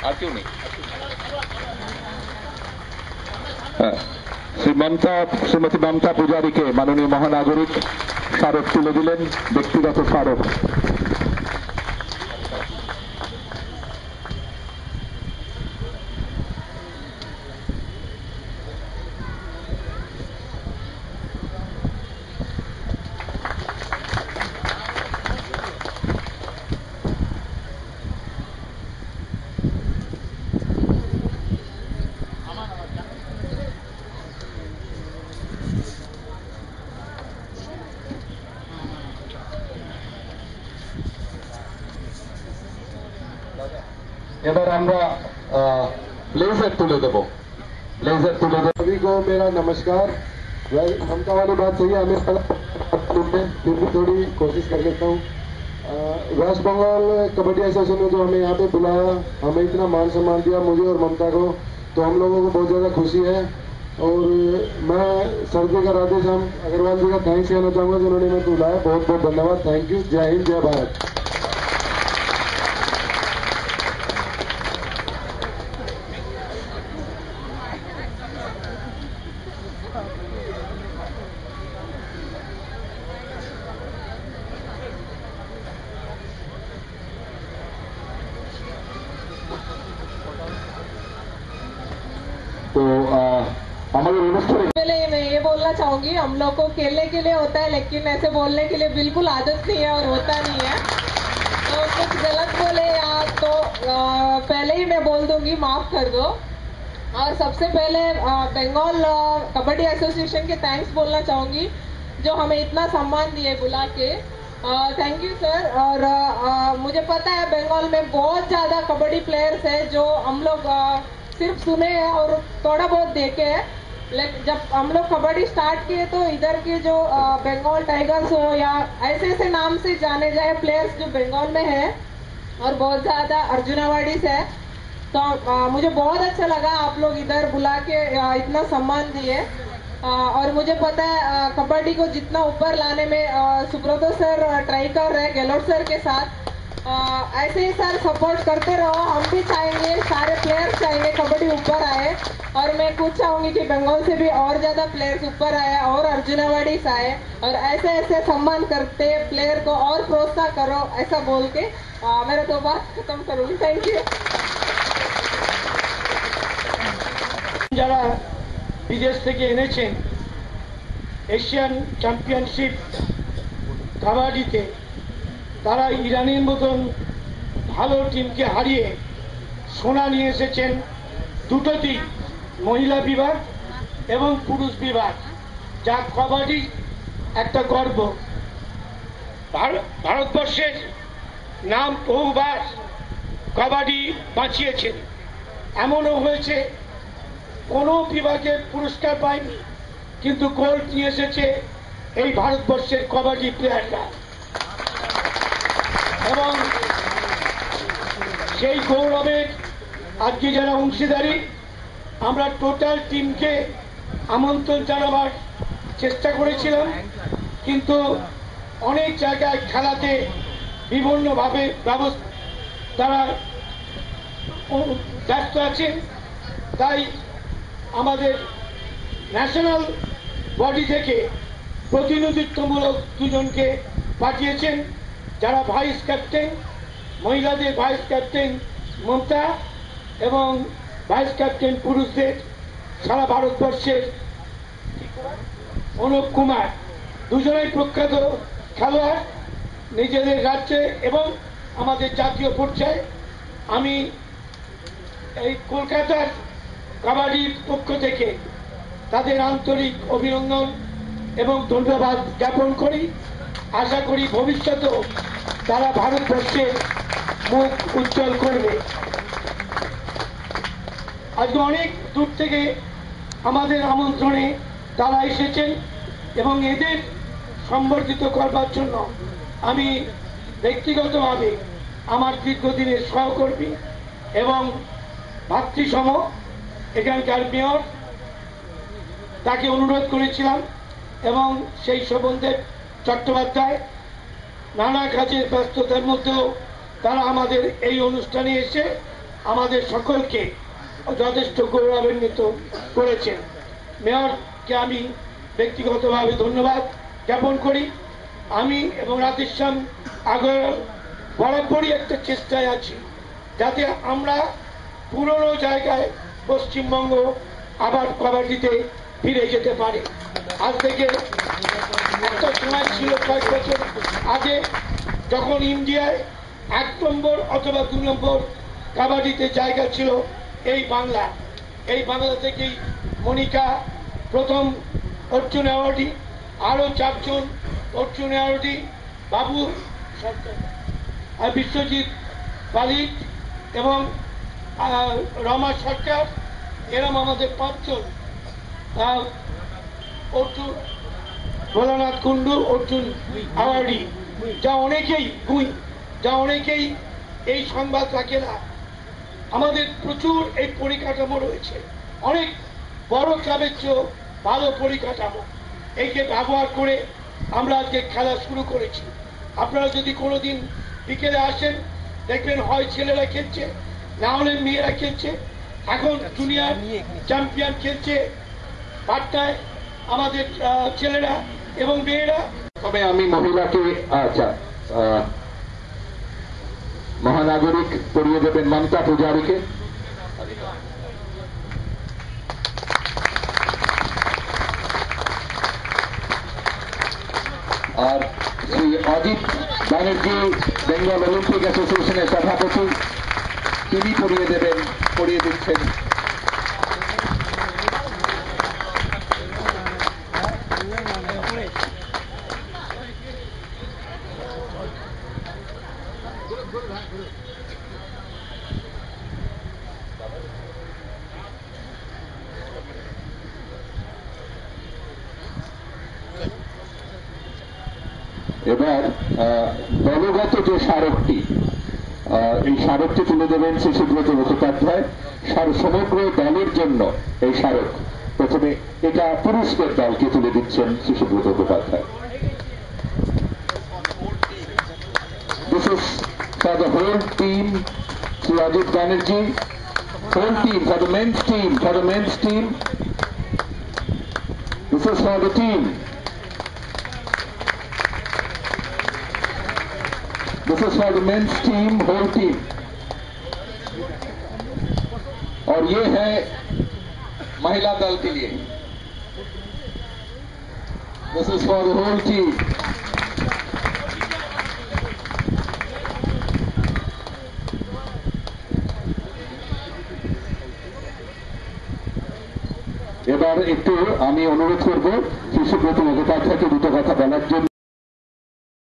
আর কেউ নেই। শ্রীমতী মমতা পূজারীকে মাননীয় মহানাগরিক স্মারক তুলে দিলেন, ব্যক্তিগত স্মারক। এবার আমরা ब्लेजर तुले देव। सभी को मेरा नमस्कार। ममता वाली बात सही है, हमें फिर भी थोड़ी कोशिश कर लेता हूँ। वेस्ट बंगाल कबड्डी एसोसिएशन ने जो हमें यहाँ पे बुलाया, हमें इतना मान सम्मान दिया मुझे और ममता को, तो हम लोगों को बहुत ज़्यादा खुशी है। और मैं सर जी का राधेश्याम अग्रवाल जी का थैंक्स कहना चाहूँगा जिन्होंने मैं बुलाया। बहुत बहुत धन्यवाद। Thank you. जय हिंद, जय भारत। तो पहले मैं ये बोलना चाहूंगी, हम लोग को खेलने के लिए होता है लेकिन ऐसे बोलने के लिए बिल्कुल आदत नहीं है और होता नहीं है, तो कुछ गलत बोले या तो पहले ही मैं बोल दूंगी, माफ कर दो। और सबसे पहले बंगाल कबड्डी एसोसिएशन के थैंक्स बोलना चाहूंगी जो हमें इतना सम्मान दिए बुला के। Thank you sir. और मुझे पता है बंगाल में बहुत ज्यादा कबड्डी प्लेयर्स है जो हम लोग सिर्फ सुने हैं और थोड़ा बहुत देखे हैं, लेकिन जब हम लोग कबड्डी स्टार्ट किए तो इधर के जो बंगाल टाइगर्स हो या ऐसे ऐसे नाम से जाने जाए प्लेयर्स जो बंगाल में है और बहुत ज्यादा अर्जुनावाड़ीज है, तो मुझे बहुत अच्छा लगा आप लोग इधर बुला के इतना सम्मान दिए। और मुझे पता है कबड्डी को जितना ऊपर लाने में सुब्रतो सर ट्राई कर रहे हैं गहलोत सर के साथ, ऐसे ही सर सपोर्ट करते रहो। हम भी चाहेंगे, सारे प्लेयर्स चाहेंगे कबड्डी ऊपर आए, और मैं खुद चाहूंगी कि बंगाल से भी और ज्यादा प्लेयर्स ऊपर आए और अर्जुनावाड़ीज आए, और ऐसे ऐसे सम्मान करते प्लेयर को और प्रोत्साहन करो, ऐसा बोल के मेरा तो बात खत्म करूंगी। Thank you. যারা বিদেশ থেকে এনেছেন এশিয়ান চ্যাম্পিয়নশিপ কাবাডিতে, তারা ইরানের মতন ভালো টিমকে হারিয়ে সোনা নিয়ে এসেছেন দুটোতেই, মহিলা বিভাগ এবং পুরুষ বিভাগ, যা কবাডি একটা গর্ব। ভারতবর্ষের নাম বহুবার কবাডি বাঁচিয়েছেন। এমনও হয়েছে কোনো বিভাগে পুরস্কার পায়নি কিন্তু গোল্ড নিয়ে এসেছে এই ভারতবর্ষের কবাডি প্লেয়াররা, এবং সেই গৌরবের আজকে যারা অংশীদারি, আমরা টোটাল টিমকে আমন্ত্রণ জানাবার চেষ্টা করেছিলাম, কিন্তু অনেক জায়গায় খেলাতে বিভিন্নভাবে তারা ব্যস্ত আছে, তাই আমাদের ন্যাশনাল বডি থেকে প্রতিনিধিত্বমূলক দুজনকে পাঠিয়েছেন, যারা ভাইস ক্যাপ্টেন, মহিলাদের ভাইস ক্যাপ্টেন মমতা এবং ভাইস ক্যাপ্টেন পুরুষদের সারা ভারতবর্ষের অনুপ কুমার, দুজনেই প্রখ্যাত খেলোয়াড় নিজেদের রাজ্যে এবং আমাদের জাতীয় পর্যায়ে। আমি এই কলকাতার কাবাডির পক্ষ থেকে তাদের আন্তরিক অভিনন্দন এবং ধন্যবাদ জ্ঞাপন করি। আশা করি ভবিষ্যতেও তারা ভারতবর্ষের মুখ উজ্জ্বল করবে। আজকে অনেক দূর থেকে আমাদের আমন্ত্রণে তারা এসেছেন এবং এদের সম্বর্ধিত করবার জন্য আমি ব্যক্তিগতভাবে আমার দীর্ঘদিনের সহকর্মী এবং ভাতৃসম এখানকার মেয়র তাকে অনুরোধ করেছিলাম, এবং সেই শোভনদেব চট্টোপাধ্যায় নানা কাজের ব্যস্ততার মধ্যেও তারা আমাদের এই অনুষ্ঠানে এসে আমাদের সকলকে যথেষ্ট গৌরবান্বিত করেছেন। মেয়রকে আমি ব্যক্তিগতভাবে ধন্যবাদ জ্ঞাপন করি। আমি এবং রাধেশ্যাম আগর বরাবরই একটা চেষ্টায় আছি যাতে আমরা পুরনো জায়গায় পশ্চিমবঙ্গ আবার কবাডিতে ফিরে যেতে পারে। আজ থেকে একটা সময় ছিল কয়েক বছর আগে যখন ইন্ডিয়ায় 1 নম্বর অথবা 2 নম্বর কাবাডিতে জায়গা ছিল এই বাংলা। এই বাংলা থেকেই মনিকা প্রথম অর্জুন অ্যাওয়ার্ডি, আরো 4 জন অর্জুন অ্যাওয়ার্ডি, বাবু সরকার, বিশ্বজিৎ পালিত এবং রমা সরকার, এরম আমাদের 5 জন অর্জুন, ভোলানাথ কুন্ডু অর্জুন অ্যাওয়ার্ডি, যা অনেকেই এই সংবাদ রাখে না। আমাদের প্রচুর এই পরিকাঠামো রয়েছে, অনেক বড় ক্লাবের চেয়েও ভালো পরিকাঠামো। এইকে ব্যবহার করে আমরা আজকে খেলা শুরু করেছি। আপনারা যদি কোনোদিন বিকেলে আসেন দেখবেন হয় ছেলেরা খেলছে, না হলে মেয়েরা খেলছে। এখন জুনিয়র চ্যাম্পিয়ন খেলছে পাটনায় আমাদের ছেলেরা এবং মেয়েরা। তবে আমি মহিলাকে মহানাগরিক পড়িয়ে দেবেন মমতা পূজারীকে। আর শ্রী অজিত ব্যানার্জি বেঙ্গল অলিম্পিক অ্যাসোসিয়েশনের সভাপতি, তিনি পড়িয়ে দিচ্ছেন। এবার দলগত যে স্মারকটি, এই স্মারকটি তুলে দেবেন শিশুব্রত মুখোপাধ্যায়। সমগ্র দলের জন্য এই স্মারক প্রথমে এটা পুরুষদের দলকে তুলে দিচ্ছেন শিশুব্রত Mukhopadhyay. This is for the whole team, Sri Ajit Banerjee, whole team, for the men's team. This is for the team. This is for the men's team, whole team. और ये है महिला दल के लिए. This is for the whole team. এবার একটু আমি অনুরোধ করব শিশুব্রত মুখোপাধ্যায়কে দুটো কথা বলার জন্য।